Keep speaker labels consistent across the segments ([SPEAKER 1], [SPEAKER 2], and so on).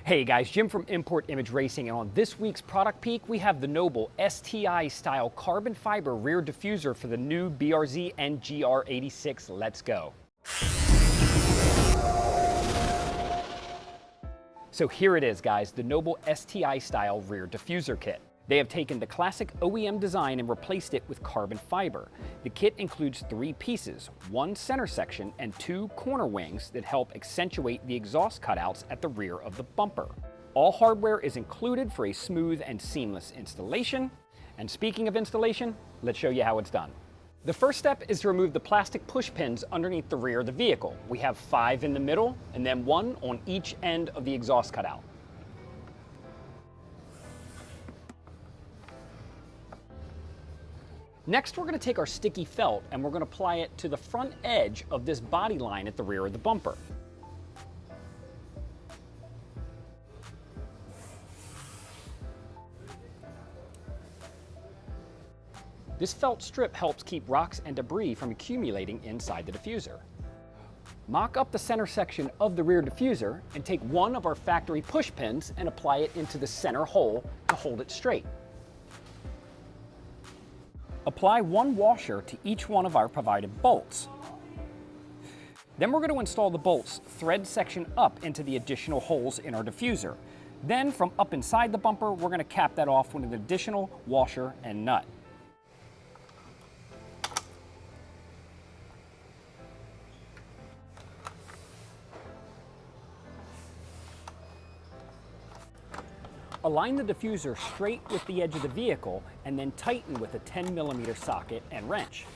[SPEAKER 1] Hey guys, Jim from Import Image Racing, and on this week's Product Peek, we have the Noble STI style carbon fiber rear diffuser for the new BRZ and GR86. Let's go. So here it is, guys, the Noble STI style rear diffuser kit. They have taken the classic OEM design and replaced it with carbon fiber. The kit includes 3 pieces, 1 center section and 2 corner wings that help accentuate the exhaust cutouts at the rear of the bumper. All hardware is included for a smooth and seamless installation. And speaking of installation, let's show you how it's done. The first step is to remove the plastic push pins underneath the rear of the vehicle. We have 5 in the middle and then 1 on each end of the exhaust cutout. Next, we're going to take our sticky felt and we're going to apply it to the front edge of this body line at the rear of the bumper. This felt strip helps keep rocks and debris from accumulating inside the diffuser. Mock up the center section of the rear diffuser and take one of our factory push pins and apply it into the center hole to hold it straight. Apply 1 washer to each one of our provided bolts. Then we're going to install the bolts thread section up into the additional holes in our diffuser. Then from up inside the bumper, we're going to cap that off with an additional washer and nut. Align the diffuser straight with the edge of the vehicle and then tighten with a 10mm socket and wrench.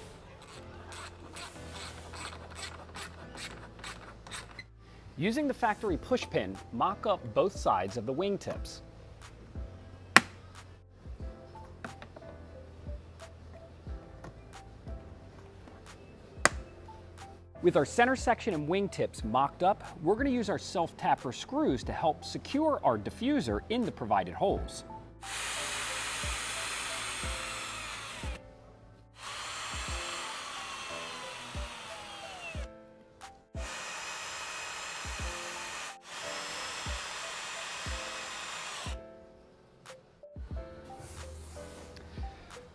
[SPEAKER 1] Using the factory push pin, mock up both sides of the wingtips. With our center section and wingtips mocked up, we're going to use our self-tapper screws to help secure our diffuser in the provided holes.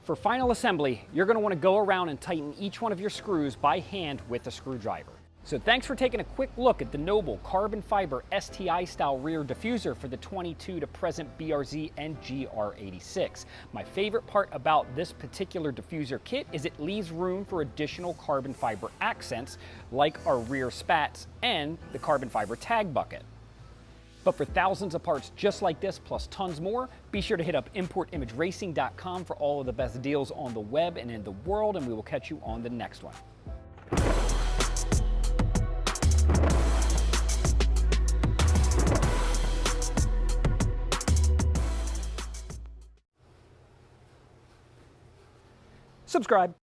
[SPEAKER 1] For final assembly, you're going to want to go around and tighten each one of your screws by hand with a screwdriver. So thanks for taking a quick look at the Noble carbon fiber STI style rear diffuser for the 22 to present BRZ and GR86. My favorite part about this particular diffuser kit is it leaves room for additional carbon fiber accents like our rear spats and the carbon fiber tag bucket. But for thousands of parts just like this, plus tons more, be sure to hit up importimageracing.com for all of the best deals on the web and in the world, and we will catch you on the next one. Subscribe.